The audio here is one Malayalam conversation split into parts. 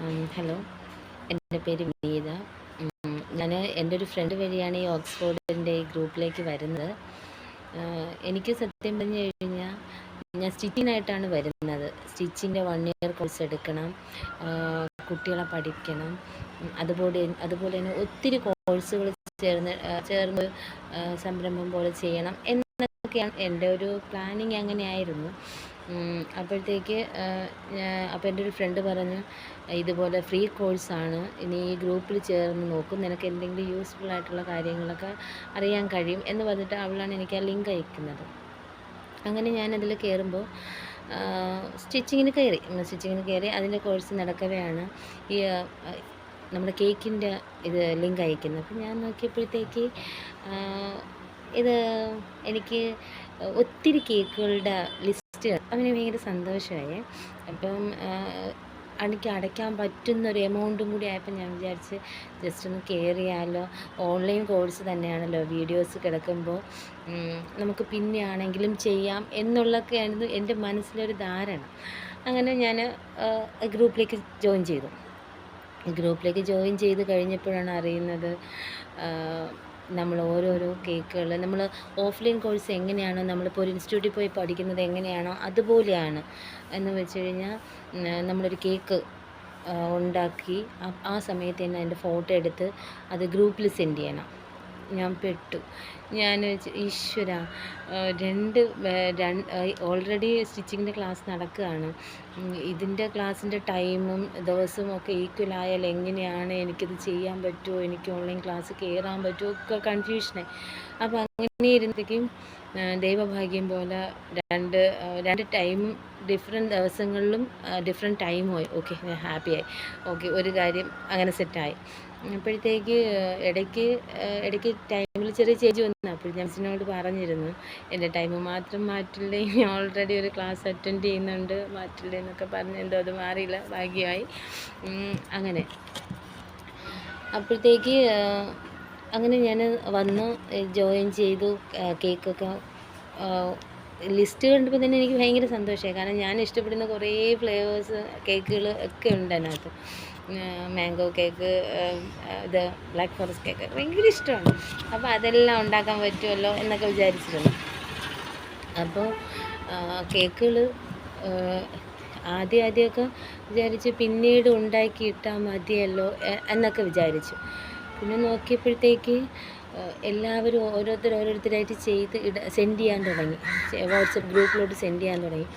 ഹലോ, എൻ്റെ പേര് വിനീത. ഞാൻ എൻ്റെ ഒരു ഫ്രണ്ട് വഴിയാണ് ഈ ഓക്സ്ഫോർഡിൻ്റെ ഈ ഗ്രൂപ്പിലേക്ക് വരുന്നത്. എനിക്ക് സത്യം പറഞ്ഞു കഴിഞ്ഞാൽ ഞാൻ സ്റ്റിച്ചിങ്ങിനായിട്ടാണ് വരുന്നത്. സ്റ്റിച്ചിൻ്റെ 1 ഇയർ കോഴ്സ് എടുക്കണം, കുട്ടികളെ പഠിക്കണം. അതുപോലെ തന്നെ ഒത്തിരി കോഴ്സുകൾ ചേർന്ന് സംരംഭം പോലെ ചെയ്യണം എന്നൊക്കെയാണ് എൻ്റെ ഒരു പ്ലാനിങ്. അങ്ങനെയായിരുന്നു. അപ്പോഴത്തേക്ക് അപ്പോൾ എൻ്റെ ഒരു ഫ്രണ്ട് പറഞ്ഞു, ഇതുപോലെ ഫ്രീ കോഴ്സാണ്, ഇനി ഈ ഗ്രൂപ്പിൽ ചേർന്ന് നോക്കും, നിനക്ക് എന്തെങ്കിലും യൂസ്ഫുൾ ആയിട്ടുള്ള കാര്യങ്ങളൊക്കെ അറിയാൻ കഴിയും എന്ന് പറഞ്ഞിട്ട് അവളാണ് എനിക്ക് ആ ലിങ്ക് അയക്കുന്നത്. അങ്ങനെ ഞാനതിൽ കയറുമ്പോൾ സ്റ്റിച്ചിങ്ങിന് കയറി അതിൻ്റെ കോഴ്സ് നടക്കവെയാണ് ഈ നമ്മുടെ കേക്കിൻ്റെ ഇത് ലിങ്ക് അയക്കുന്നത്. അപ്പം ഞാൻ നോക്കിയപ്പോഴത്തേക്ക് ഇത് എനിക്ക് ഒത്തിരി കേക്കുകളുടെ ലിസ്റ്റ് അവന് ഭയങ്കര സന്തോഷമായി. അപ്പം എനിക്ക് അടയ്ക്കാൻ പറ്റുന്നൊരു എമൗണ്ടും കൂടി ആയപ്പോൾ ഞാൻ വിചാരിച്ച് ജസ്റ്റ് ഒന്ന് കയറിയാലോ. ഓൺലൈൻ കോഴ്സ് തന്നെയാണല്ലോ, വീഡിയോസ് കിടക്കുമ്പോൾ നമുക്ക് പിന്നെ ആണെങ്കിലും ചെയ്യാം എന്നുള്ളതൊക്കെയായിരുന്നു എൻ്റെ മനസ്സിലൊരു ധാരണ. അങ്ങനെ ഞാൻ ഗ്രൂപ്പിലേക്ക് ജോയിൻ ചെയ്ത് കഴിഞ്ഞപ്പോഴാണ് അറിയുന്നത്, നമ്മൾ ഓരോരോ കേക്കുകൾ നമ്മൾ ഓഫ്ലൈൻ കോഴ്സ് എങ്ങനെയാണോ നമ്മളിപ്പോൾ ഒരു ഇൻസ്റ്റിറ്റ്യൂട്ടിൽ പോയി പഠിക്കുന്നത് എങ്ങനെയാണോ അതുപോലെയാണ്. എന്ന് വെച്ച് കഴിഞ്ഞാൽ നമ്മളൊരു കേക്ക് ഉണ്ടാക്കി ആ സമയത്ത് തന്നെ അതിൻ്റെ ഫോട്ടോ എടുത്ത് അത് ഗ്രൂപ്പിൽ സെൻഡ് ചെയ്യണം. ഞാൻ പെട്ടു. ഞാൻ ഈശ്വര, ഓൾറെഡി സ്റ്റിച്ചിങ്ങിൻ്റെ ക്ലാസ് നടക്കുകയാണ്. ഇതിൻ്റെ ക്ലാസ്സിൻ്റെ ടൈമും ദിവസവും ഒക്കെ ഈക്വൽ ആയാൽ എങ്ങനെയാണ് എനിക്കിത് ചെയ്യാൻ പറ്റുമോ, എനിക്ക് ഓൺലൈൻ ക്ലാസ് കയറാൻ പറ്റുമോ, ഒക്കെ കൺഫ്യൂഷനായി. അപ്പോൾ അങ്ങനെ ഇരുന്നേക്കും ദൈവഭാഗ്യം പോലെ രണ്ട് ടൈമും ഡിഫറെൻറ്റ് ദിവസങ്ങളിലും ഡിഫറെൻറ്റ് ടൈമുമായി. ഓക്കെ, ഞാൻ ഹാപ്പിയായി. ഓക്കെ, ഒരു കാര്യം അങ്ങനെ സെറ്റായി. അപ്പോഴത്തേക്ക് ഇടയ്ക്ക് ടൈമിൽ ചെറിയ ചേഞ്ച് വന്നു. അപ്പോൾ ഞാൻ മിസ്സിനോട് പറഞ്ഞിരുന്നു, എൻ്റെ ടൈം മാത്രം മാറ്റില്ലേ, ഞാൻ ഓൾറെഡി ഒരു ക്ലാസ് അറ്റൻഡ് ചെയ്യുന്നുണ്ട്, മാറ്റില്ലേ എന്നൊക്കെ പറഞ്ഞ്. എന്തോ അത് മാറിയില്ല, ഭാഗ്യമായി. അങ്ങനെ അപ്പോഴത്തേക്ക് അങ്ങനെ ഞാൻ വന്ന് ജോയിൻ ചെയ്തു. കേക്കൊക്കെ ലിസ്റ്റ് കണ്ടപ്പോൾ തന്നെ എനിക്ക് ഭയങ്കര സന്തോഷമായി. കാരണം ഞാൻ ഇഷ്ടപ്പെടുന്ന കുറേ ഫ്ലേവേഴ്സ് കേക്കുകൾ ഒക്കെ ഉണ്ട് അതിനകത്ത്. മാംഗോ കേക്ക്, ഇത് ബ്ലാക്ക് ഫോറസ്റ്റ് കേക്ക് ഭയങ്കര ഇഷ്ടമാണ്. അപ്പോൾ അതെല്ലാം ഉണ്ടാക്കാൻ പറ്റുമല്ലോ എന്നൊക്കെ വിചാരിച്ചിരുന്നു. അപ്പോൾ കേക്കുകൾ ആദ്യമൊക്കെ വിചാരിച്ച് പിന്നീട് ഉണ്ടാക്കിയിട്ടാൽ മതിയല്ലോ എന്നൊക്കെ വിചാരിച്ചു. പിന്നെ നോക്കിയപ്പോഴത്തേക്ക് എല്ലാവരും ഓരോരുത്തരായിട്ട് സെൻഡ് ചെയ്യാൻ തുടങ്ങി. വാട്സപ്പ് ഗ്രൂപ്പിലോട്ട് സെൻഡ് ചെയ്യാൻ തുടങ്ങി.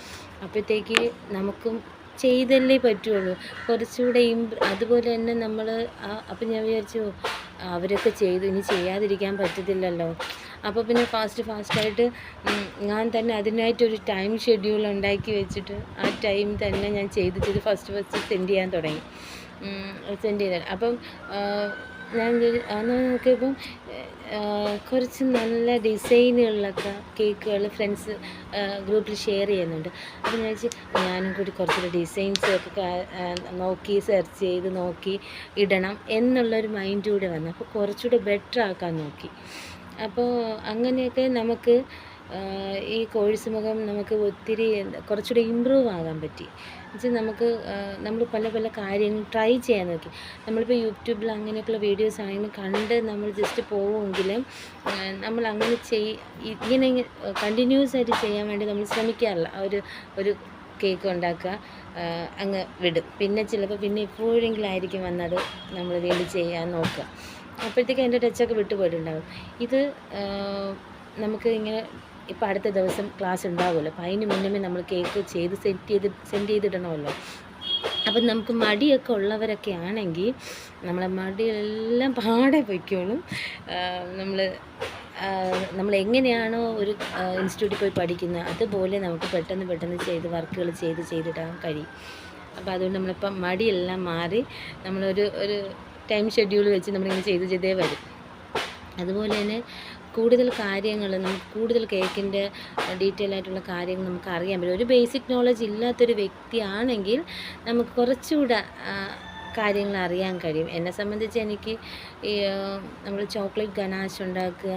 അപ്പോഴത്തേക്ക് നമുക്കും ചെയ്തല്ലേ പറ്റുള്ളൂ, കുറച്ചുകൂടെ അതുപോലെ തന്നെ നമ്മൾ. അപ്പം ഞാൻ വിചാരിച്ചു, അവരൊക്കെ ചെയ്തു, ഇനി ചെയ്യാതിരിക്കാൻ പറ്റത്തില്ലല്ലോ. അപ്പോൾ പിന്നെ ഫാസ്റ്റായിട്ട് ഞാൻ തന്നെ അതിനായിട്ടൊരു ടൈം ഷെഡ്യൂൾ ഉണ്ടാക്കി വെച്ചിട്ട് ആ ടൈം തന്നെ ഞാൻ ചെയ്ത് ഫസ്റ്റ് സെൻഡ് ചെയ്യാൻ തുടങ്ങി. അപ്പം ഞാൻ അന്ന് നോക്കിയപ്പം കുറച്ച് നല്ല ഡിസൈനുകളിലൊക്കെ കേക്കുകൾ ഫ്രണ്ട്സ് ഗ്രൂപ്പിൽ ഷെയർ ചെയ്യുന്നുണ്ട്. അപ്പോൾ ഞാൻ ഞാനും കൂടി കുറച്ചുകൂടി ഡിസൈൻസൊക്കെ നോക്കി സെർച്ച് ചെയ്ത് നോക്കി ഇടണം എന്നുള്ളൊരു മൈൻഡ് കൂടെ വന്നു. അപ്പോൾ കുറച്ചുകൂടെ ബെറ്റർ ആക്കാൻ നോക്കി. അപ്പോൾ അങ്ങനെയൊക്കെ നമുക്ക് ഈ കോഴ്സ് മുഖം നമുക്ക് ഒത്തിരി കുറച്ചുകൂടി ഇമ്പ്രൂവ് ആകാൻ പറ്റി. എന്നുവെച്ചാൽ നമ്മൾ പല കാര്യങ്ങൾ ട്രൈ ചെയ്യാൻ നോക്കി. നമ്മളിപ്പോൾ യൂട്യൂബിൽ അങ്ങനെയൊക്കെയുള്ള വീഡിയോസ് ആണെങ്കിലും കണ്ട് നമ്മൾ ജസ്റ്റ് പോവുമെങ്കിലും നമ്മൾ അങ്ങനെ ഇങ്ങനെ കണ്ടിന്യൂസ് ആയിട്ട് ചെയ്യാൻ വേണ്ടി നമ്മൾ ശ്രമിക്കാറില്ല. ഒരു കേക്ക് ഉണ്ടാക്കുക, അങ്ങ് വിടും. പിന്നെ ചിലപ്പോൾ എപ്പോഴെങ്കിലും ആയിരിക്കും വന്നത് നമ്മൾ വീണ്ടും ചെയ്യാൻ നോക്കുക. അപ്പോഴത്തേക്ക് അതിൻ്റെ ടച്ചൊക്കെ വിട്ടുപോയിട്ടുണ്ടാകും. ഇത് നമുക്ക് ഇങ്ങനെ ഇപ്പോൾ അടുത്ത ദിവസം ക്ലാസ് ഉണ്ടാവുമല്ലോ, അപ്പോൾ അതിന് മുന്നേ നമ്മൾ കേക്ക് സെൻഡ് ചെയ്തിടണമല്ലോ. അപ്പം നമുക്ക് മടിയൊക്കെ ഉള്ളവരൊക്കെ ആണെങ്കിൽ നമ്മളെ മടിയെല്ലാം പാടെ പൊയ്ക്കോളും. നമ്മൾ എങ്ങനെയാണോ ഒരു ഇൻസ്റ്റിറ്റ്യൂട്ടിൽ പോയി പഠിക്കുന്നത് അതുപോലെ നമുക്ക് പെട്ടെന്ന് ചെയ്ത് വർക്കുകൾ ചെയ്തിടാൻ കഴിയും. അപ്പോൾ അതുകൊണ്ട് നമ്മളിപ്പം മടിയെല്ലാം മാറി നമ്മളൊരു ടൈം ഷെഡ്യൂൾ വെച്ച് നമ്മളിങ്ങനെ ചെയ്തേ വരും. അതുപോലെ തന്നെ കൂടുതൽ കാര്യങ്ങൾ നമുക്ക് കൂടുതൽ കേക്കിൻ്റെ ഡീറ്റെയിൽ ആയിട്ടുള്ള കാര്യങ്ങൾ നമുക്ക് അറിയാൻ പറ്റും. ഒരു ബേസിക് നോളജ് ഇല്ലാത്തൊരു വ്യക്തിയാണെങ്കിൽ നമുക്ക് കുറച്ചുകൂടെ കാര്യങ്ങൾ അറിയാൻ കഴിയും. എന്നെ സംബന്ധിച്ച് എനിക്ക് ഈ നമ്മൾ ചോക്ലേറ്റ് ഗനാഷ് ഉണ്ടാക്കുക,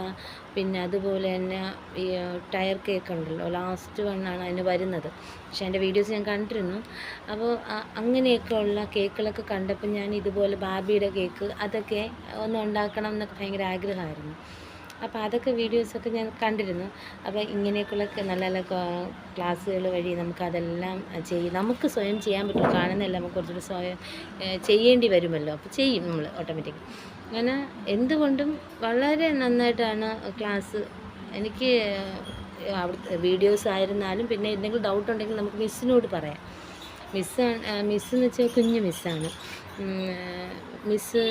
പിന്നെ അതുപോലെ തന്നെ ഈ ടയർ കേക്ക് ഉണ്ടല്ലോ, ലാസ്റ്റ് വണ്ണാണ് അതിന് വരുന്നത്. പക്ഷേ എൻ്റെ വീഡിയോസ് ഞാൻ കണ്ടിരുന്നു. അപ്പോൾ അങ്ങനെയൊക്കെ ഉള്ള കേക്കുകളൊക്കെ കണ്ടപ്പോൾ ഞാൻ ഇതുപോലെ ബാർബിയുടെ കേക്ക് അതൊക്കെ ഒന്ന് ഉണ്ടാക്കണം എന്നൊക്കെ ഭയങ്കര ആഗ്രഹമായിരുന്നു. അപ്പോൾ അതൊക്കെ വീഡിയോസൊക്കെ ഞാൻ കണ്ടിരുന്നു. അപ്പോൾ ഇങ്ങനെയൊക്കെയുള്ള നല്ല നല്ല ക്ലാസ്സുകൾ വഴി നമുക്കതെല്ലാം നമുക്ക് സ്വയം ചെയ്യാൻ പറ്റും. കാണുന്നതല്ല, നമുക്ക് കുറച്ചുകൂടി സ്വയം ചെയ്യേണ്ടി വരുമല്ലോ. അപ്പോൾ ചെയ്യും നമ്മൾ ഓട്ടോമാറ്റിക്. അങ്ങനെ എന്തുകൊണ്ടും വളരെ നന്നായിട്ടാണ് ക്ലാസ്. എനിക്ക് അവിടുത്തെ വീഡിയോസ് ആയിരുന്നാലും പിന്നെ എന്തെങ്കിലും ഡൗട്ട് ഉണ്ടെങ്കിൽ നമുക്ക് മിസ്സിനോട് പറയാം. മിസ്സെന്ന് വെച്ചാൽ കുഞ്ഞു മിസ്സാണ്. മിസ്സ്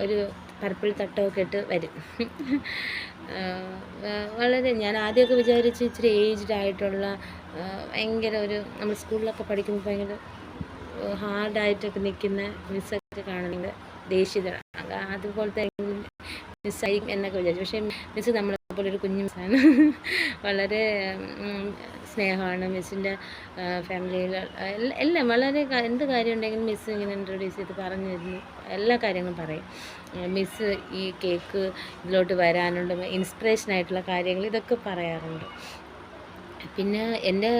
ഒരു പർപ്പിൾ തട്ടമൊക്കെ ഇട്ട് വരും. വളരെ ഞാൻ ആദ്യമൊക്കെ വിചാരിച്ച് ഇച്ചിരി ഏജ്ഡ് ആയിട്ടുള്ള ഭയങ്കര ഒരു നമ്മൾ സ്കൂളിലൊക്കെ പഠിക്കുമ്പോൾ ഭയങ്കര ഹാർഡായിട്ടൊക്കെ നിൽക്കുന്ന മിസ്സൊക്കെ കാണുന്നത് ദേഷ്യത അതുപോലത്തെ മിസ്സായി എന്നൊക്കെ വിചാരിച്ചു. പക്ഷേ മിസ്സ് നമ്മളെപ്പോലെ ഒരു കുഞ്ഞു മിസ്സാണ്. വളരെ സ്നേഹമാണ് മിസ്സിൻ്റെ ഫാമിലിയിൽ. എല്ലാം വളരെ എന്ത് കാര്യം ഉണ്ടെങ്കിലും മിസ്സ് ഇങ്ങനെ ഇൻട്രൊഡ്യൂസ് ചെയ്ത് പറഞ്ഞു തരുന്നു, എല്ലാ കാര്യങ്ങളും പറയും. മിസ്സ് ഈ കേക്ക് ഇതിലോട്ട് വരാനുള്ള ഇൻസ്പിറേഷനായിട്ടുള്ള കാര്യങ്ങൾ ഇതൊക്കെ പറയാറുണ്ട്. പിന്നെ എൻ്റെ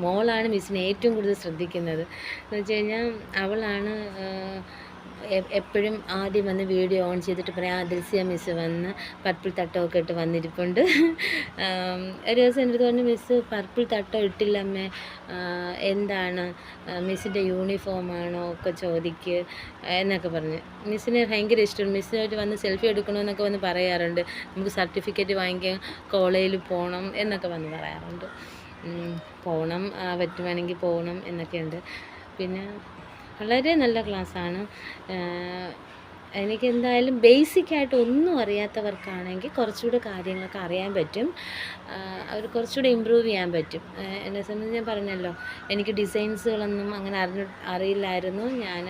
മോളാണ് മിസ്സിനെ ഏറ്റവും കൂടുതൽ ശ്രദ്ധിക്കുന്നത്. എന്ന് വെച്ച് കഴിഞ്ഞാൽ അവളാണ് എപ്പോഴും ആദ്യം വന്ന് വീഡിയോ ഓൺ ചെയ്തിട്ട് പറയാം, ദിൽസിയ മിസ്സ് വന്ന് പർപ്പിൾ തട്ടമൊക്കെ ഇട്ട് വന്നിരിപ്പുണ്ട്. ഒരു ദിവസം എൻ്റെ അടുത്ത് പറഞ്ഞു, മിസ്സ് പർപ്പിൾ തട്ടം ഇട്ടില്ല അമ്മേ, എന്താണ് മിസ്സിൻ്റെ യൂണിഫോമാണോ ഒക്കെ ചോദിക്കുക എന്നൊക്കെ പറഞ്ഞ്. മിസ്സിനെ ഭയങ്കര ഇഷ്ടമാണ്. മിസ്സിനായിട്ട് വന്ന് സെൽഫി എടുക്കണമെന്നൊക്കെ വന്ന് പറയാറുണ്ട്. നമുക്ക് സർട്ടിഫിക്കറ്റ് വാങ്ങിക്കാൻ കോളേജിൽ പോകണം എന്നൊക്കെ വന്ന് പറയാറുണ്ട്. പോകണം, പറ്റുവാണെങ്കിൽ പോകണം എന്നൊക്കെയുണ്ട്. പിന്നെ വളരെ നല്ല ക്ലാസ്സാണ്. എനിക്ക് എന്തായാലും ബേസിക്കായിട്ട് ഒന്നും അറിയാത്തവർക്കാണെങ്കിൽ കുറച്ചുകൂടെ കാര്യങ്ങളൊക്കെ അറിയാൻ പറ്റും. അവർ കുറച്ചുകൂടെ ഇമ്പ്രൂവ് ചെയ്യാൻ പറ്റും. എന്നെ സംബന്ധിച്ച് ഞാൻ പറഞ്ഞല്ലോ, എനിക്ക് ഡിസൈൻസുകളൊന്നും അങ്ങനെ അറിയില്ലായിരുന്നു. ഞാൻ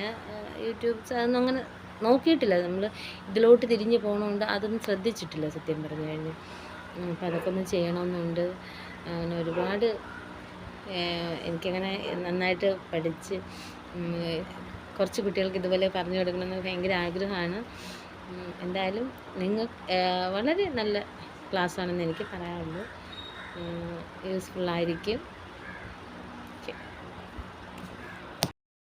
യൂട്യൂബ്സ് അതൊന്നും അങ്ങനെ നോക്കിയിട്ടില്ല. നമ്മൾ ഇതിലോട്ട് തിരിഞ്ഞ് പോകണതുകൊണ്ട് അതൊന്നും ശ്രദ്ധിച്ചിട്ടില്ല സത്യം പറഞ്ഞു കഴിഞ്ഞാൽ. അപ്പോൾ അതൊക്കെ ഒന്ന് ചെയ്യണമെന്നുണ്ട്. അങ്ങനെ ഒരുപാട് എനിക്കങ്ങനെ നന്നായിട്ട് പഠിച്ച് കുറച്ച് കുട്ടികൾക്ക് ഇതുപോലെ പറഞ്ഞു കൊടുക്കണമെന്ന് ഭയങ്കര ആഗ്രഹമാണ്. എന്തായാലും നിങ്ങൾ വളരെ നല്ല ക്ലാസ്സാണെന്ന് എനിക്ക് പറയാനുള്ളൂ. യൂസ്ഫുള്ളായിരിക്കും.